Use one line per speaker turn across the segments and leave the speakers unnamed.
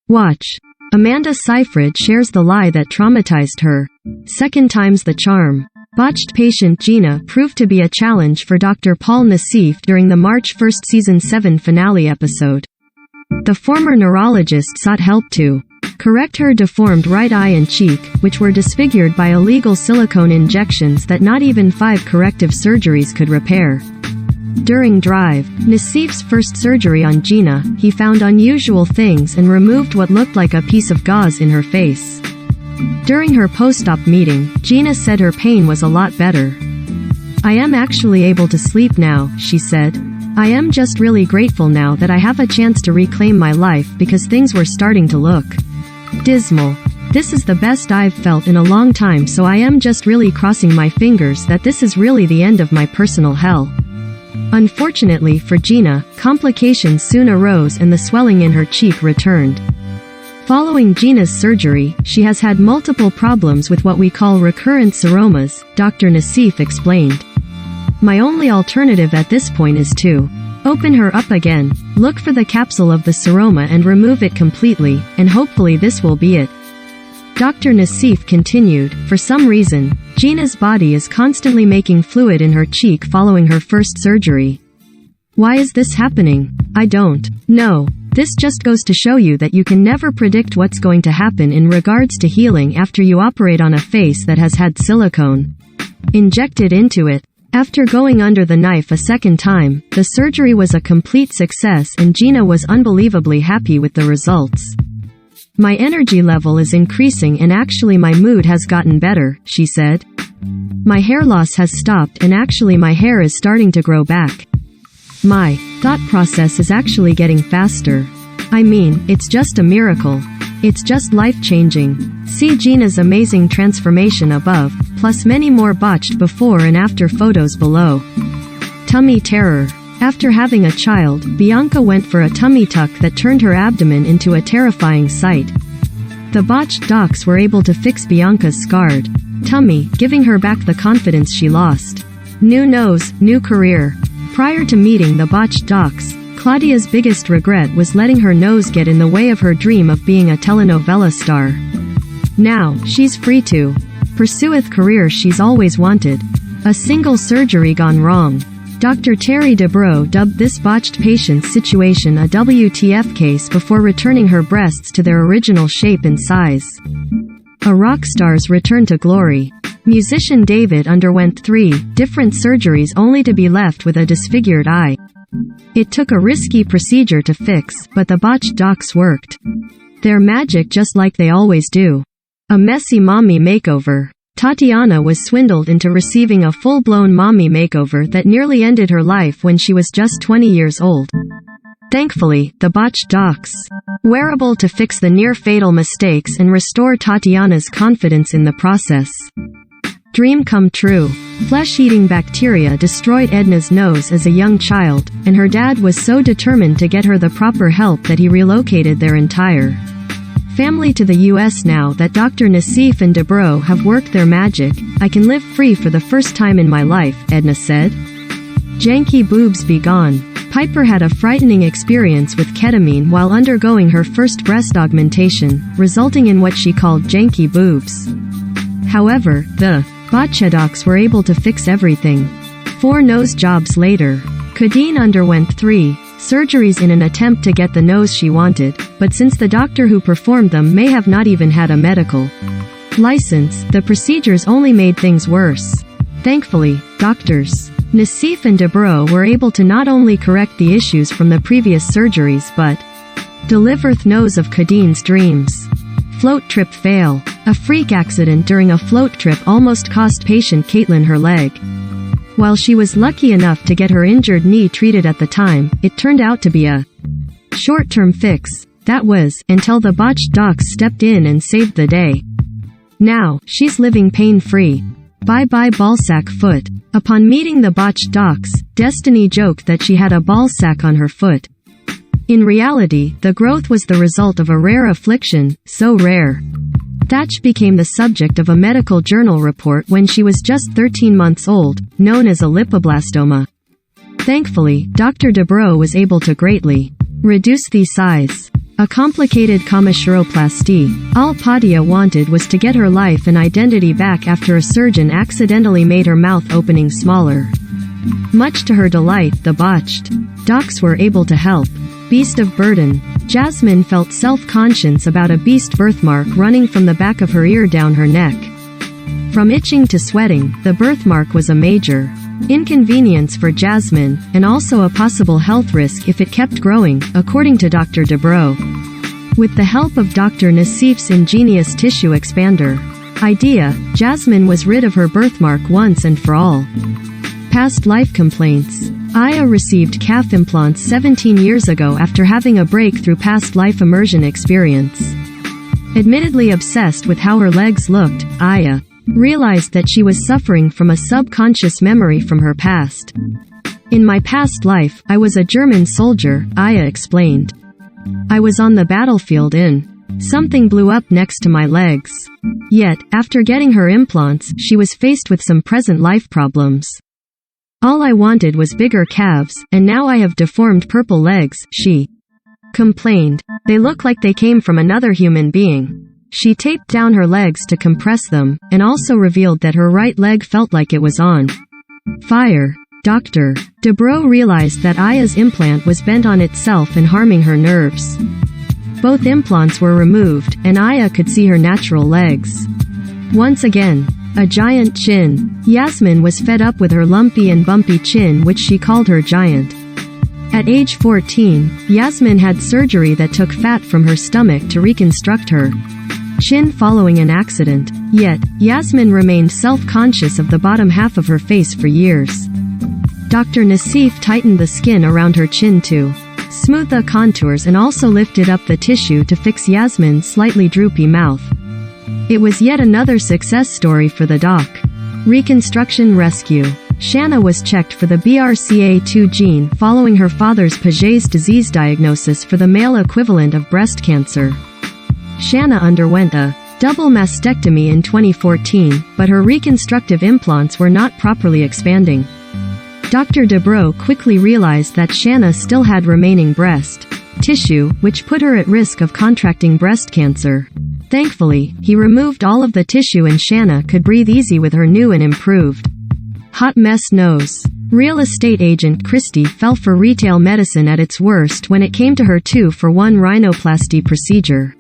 Watch. Amanda Seyfried shares the lie that traumatized her. Second time's the charm. Botched patient Gina proved to be a challenge for Dr. Paul Nassif during the March 1 Season 7 finale episode. The former neurologist sought help to correct her deformed right eye and cheek, which were disfigured by illegal silicone injections that not even 5 corrective surgeries could repair. During Drive, Nassif's first surgery on Gina, he found unusual things and removed what looked like a piece of gauze in her face. During her post-op meeting, Gina said her pain was a lot better. "I am actually able to sleep now," she said. "I am just really grateful now that I have a chance to reclaim my life because things were starting to look dismal. This is the best I've felt in a long time, so I am just really crossing my fingers that this is really the end of my personal hell." Unfortunately for Gina, complications soon arose and the swelling in her cheek returned. Following Gina's surgery, she has had multiple problems with what we call recurrent seromas, Dr. Nassif explained. "My only alternative at this point is to open her up again, look for the capsule of the seroma and remove it completely, and hopefully this will be it." Dr. Nassif continued, "For some reason, Gina's body is constantly making fluid in her cheek following her first surgery. Why is this happening? I don't know. This just goes to show you that you can never predict what's going to happen in regards to healing after you operate on a face that has had silicone injected into it." After going under the knife a second time, the surgery was a complete success and Gina was unbelievably happy with the results. "My energy level is increasing and actually my mood has gotten better," she said. "My hair loss has stopped and actually my hair is starting to grow back. My thought process is actually getting faster. I mean, it's just a miracle. It's just life-changing." See Gina's amazing transformation above, plus many more botched before and after photos below. Tummy terror. After having a child, Bianca went for a tummy tuck that turned her abdomen into a terrifying sight. The botched docs were able to fix Bianca's scarred tummy, giving her back the confidence she lost. New nose, new career. Prior to meeting the botched docs, Claudia's biggest regret was letting her nose get in the way of her dream of being a telenovela star. Now, she's free to pursue a career she's always wanted. A single surgery gone wrong. Dr. Terry Dubrow dubbed this botched patient's situation a WTF case before returning her breasts to their original shape and size. A rock star's return to glory. Musician David underwent 3 different surgeries only to be left with a disfigured eye. It took a risky procedure to fix, but the botched docs worked their magic just like they always do. A messy mommy makeover. Tatiana was swindled into receiving a full-blown mommy makeover that nearly ended her life when she was just 20 years old. Thankfully, the botched docs were able to fix the near-fatal mistakes and restore Tatiana's confidence in the process. Dream come true. Flesh-eating bacteria destroyed Edna's nose as a young child, and her dad was so determined to get her the proper help that he relocated their entire family to the US. Now that Dr. Nassif and Dubrow have worked their magic, I can live free for the first time in my life, Edna said. Janky boobs be gone. Piper had a frightening experience with ketamine while undergoing her first breast augmentation, resulting in what she called janky boobs. However, the Botchedocs were able to fix everything. 4 nose jobs later, Kadeen underwent 3 surgeries in an attempt to get the nose she wanted, but since the doctor who performed them may have not even had a medical license, the procedures only made things worse. Thankfully, Drs. Nassif and Dubrow were able to not only correct the issues from the previous surgeries but deliver the nose of Kadeen's dreams. Float trip fail. A freak accident during a float trip almost cost patient Caitlin her leg. While she was lucky enough to get her injured knee treated at the time, it turned out to be a short-term fix. That was, until the botched docs stepped in and saved the day. Now, she's living pain-free. Bye-bye ballsack foot. Upon meeting the botched docs, Destiny joked that she had a ballsack on her foot. In reality, the growth was the result of a rare affliction, so rare. Thatch became the subject of a medical journal report when she was just 13 months old, known as a lipoblastoma. Thankfully, Dr. Dubrow was able to greatly reduce the size. A complicated commissuroplasty. All Patia wanted was to get her life and identity back after a surgeon accidentally made her mouth opening smaller. Much to her delight, the Botched docs were able to help. Beast of burden. Jasmine felt self-conscious about a beast birthmark running from the back of her ear down her neck. From itching to sweating, the birthmark was a major inconvenience for Jasmine, and also a possible health risk if it kept growing, according to Dr. Dubrow. With the help of Dr. Nassif's ingenious tissue expander idea, Jasmine was rid of her birthmark once and for all. Past life complaints. Aya received calf implants 17 years ago after having a breakthrough past life immersion experience. Admittedly obsessed with how her legs looked, Aya realized that she was suffering from a subconscious memory from her past. In my past life, I was a German soldier, Aya explained. I was on the battlefield and something blew up next to my legs. Yet, after getting her implants, she was faced with some present life problems. All I wanted was bigger calves, and now I have deformed purple legs, she complained. They look like they came from another human being. She taped down her legs to compress them, and also revealed that her right leg felt like it was on fire. Dr. Dubrow realized that Aya's implant was bent on itself and harming her nerves. Both implants were removed, and Aya could see her natural legs. Once again, a giant chin. Yasmin was fed up with her lumpy and bumpy chin, which she called her giant. At age 14, Yasmin had surgery that took fat from her stomach to reconstruct her chin following an accident. Yet, Yasmin remained self-conscious of the bottom half of her face for years. Dr. Nassif tightened the skin around her chin to smooth the contours and also lifted up the tissue to fix Yasmin's slightly droopy mouth. It was yet another success story for the doc. Reconstruction rescue. Shanna was checked for the BRCA2 gene following her father's Paget's disease diagnosis for the male equivalent of breast cancer. Shanna underwent a double mastectomy in 2014, but her reconstructive implants were not properly expanding. Dr. Dubrow quickly realized that Shanna still had remaining breast tissue, which put her at risk of contracting breast cancer. Thankfully, he removed all of the tissue and Shanna could breathe easy with her new and improved hot mess nose. Real estate agent Christy fell for retail medicine at its worst when it came to her 2-for-1 rhinoplasty procedure.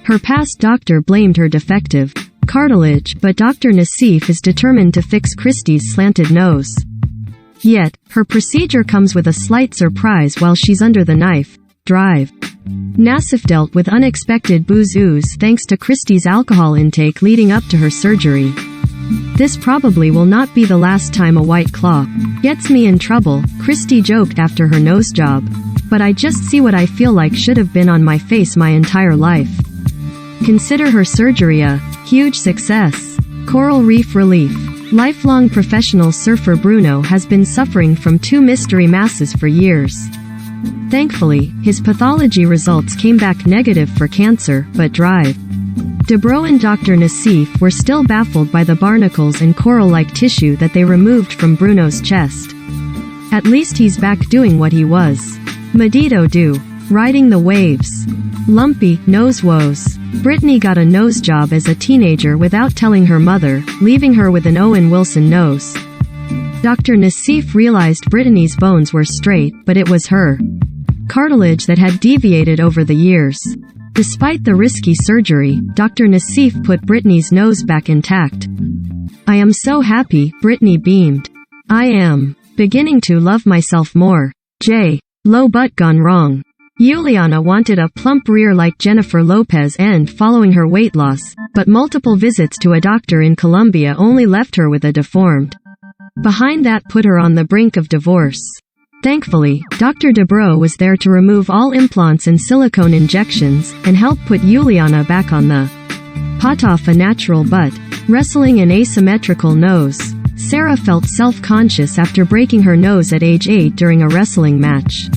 Her past doctor blamed her defective cartilage, but Dr. Nassif is determined to fix Christy's slanted nose. Yet, her procedure comes with a slight surprise while she's under the knife. Drive. Nassif dealt with unexpected booze ooze thanks to Christy's alcohol intake leading up to her surgery. This probably will not be the last time a white claw gets me in trouble, Christy joked after her nose job. But I just see what I feel like should have been on my face my entire life. Consider her surgery a huge success. Coral reef relief. Lifelong professional surfer Bruno has been suffering from 2 mystery masses for years. Thankfully, his pathology results came back negative for cancer, but Drive. Dubrow and Dr. Nassif were still baffled by the barnacles and coral-like tissue that they removed from Bruno's chest. At least he's back doing what he was. Medito do. Riding the waves. Lumpy, nose woes. Brittany got a nose job as a teenager without telling her mother, leaving her with an Owen Wilson nose. Dr. Nassif realized Brittany's bones were straight, but it was her cartilage that had deviated over the years. Despite the risky surgery, Dr. Nassif put Brittany's nose back intact. I am so happy, Brittany beamed. I am beginning to love myself more. Low butt gone wrong. Juliana wanted a plump rear like Jennifer Lopez and following her weight loss, but multiple visits to a doctor in Colombia only left her with a deformed behind that put her on the brink of divorce. Thankfully, Dr. Dubrow was there to remove all implants and silicone injections, and help put Juliana back on the pot off a natural butt. Wrestling an asymmetrical nose. Sarah felt self-conscious after breaking her nose at age 8 during a wrestling match.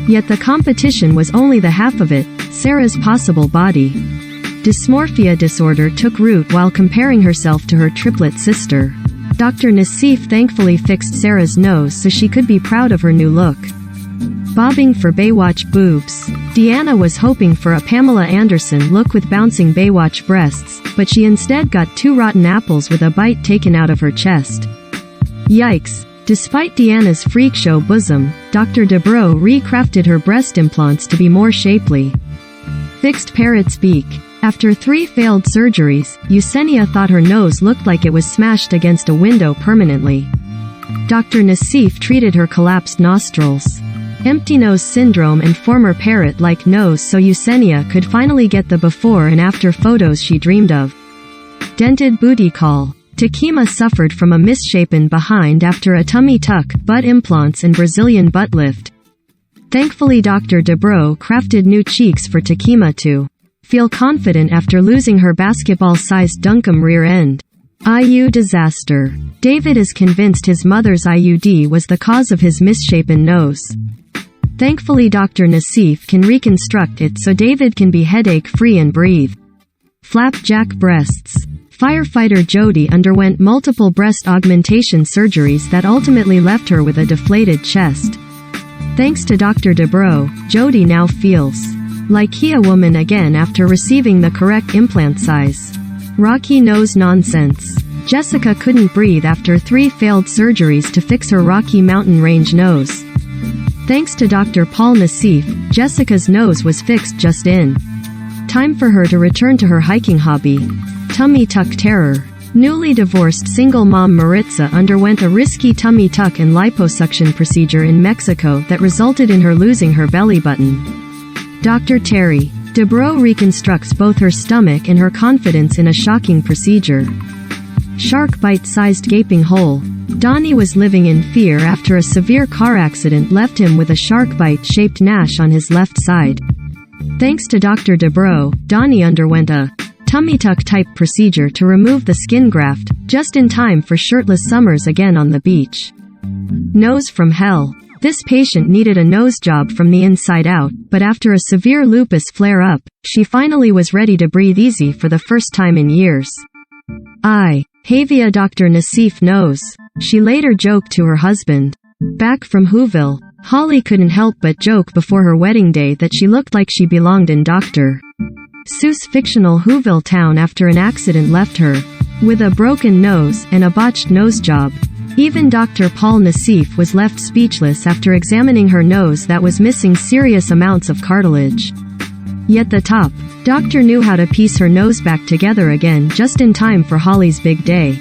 Yet the competition was only the half of it. Sarah's possible body dysmorphia disorder took root while comparing herself to her triplet sister. Dr. Nassif thankfully fixed Sarah's nose so she could be proud of her new look. Bobbing for Baywatch boobs. Deanna was hoping for a Pamela Anderson look with bouncing Baywatch breasts, but she instead got 2 rotten apples with a bite taken out of her chest. Yikes. Despite Deanna's freak show bosom, Dr. Dubrow recrafted her breast implants to be more shapely. Fixed parrot's beak. After 3 failed surgeries, Yesenia thought her nose looked like it was smashed against a window permanently. Dr. Nassif treated her collapsed nostrils. Empty nose syndrome and former parrot-like nose so Yesenia could finally get the before and after photos she dreamed of. Dented booty call. Takima suffered from a misshapen behind after a tummy tuck, butt implants and Brazilian butt lift. Thankfully Dr. Dubrow crafted new cheeks for Takima to feel confident after losing her basketball-sized dunkum rear end. IU disaster. David is convinced his mother's IUD was the cause of his misshapen nose. Thankfully Dr. Nassif can reconstruct it so David can be headache-free and breathe. Flapjack breasts. Firefighter Jody underwent multiple breast augmentation surgeries that ultimately left her with a deflated chest. Thanks to Dr. Dubrow, Jody now feels like a woman again after receiving the correct implant size. Rocky nose nonsense. Jessica couldn't breathe after 3 failed surgeries to fix her Rocky Mountain Range nose. Thanks to Dr. Paul Nassif, Jessica's nose was fixed just in time for her to return to her hiking hobby. Tummy tuck terror. Newly divorced single mom Maritza underwent a risky tummy tuck and liposuction procedure in Mexico that resulted in her losing her belly button. Dr. Terry Dubrow reconstructs both her stomach and her confidence in a shocking procedure. Shark bite-sized gaping hole. Donnie was living in fear after a severe car accident left him with a shark bite-shaped gash on his left side. Thanks to Dr. Dubrow, Donnie underwent a tummy tuck type procedure to remove the skin graft, just in time for shirtless summers again on the beach. Nose from hell. This patient needed a nose job from the inside out, but after a severe lupus flare-up, she finally was ready to breathe easy for the first time in years. Havia Dr. Nassif knows. She later joked to her husband. Back from Whoville, Holly couldn't help but joke before her wedding day that she looked like she belonged in Dr. Seuss' fictional Whoville town after an accident left her with a broken nose and a botched nose job. Even Dr. Paul Nassif was left speechless after examining her nose that was missing serious amounts of cartilage. Yet the top doctor knew how to piece her nose back together again just in time for Holly's big day.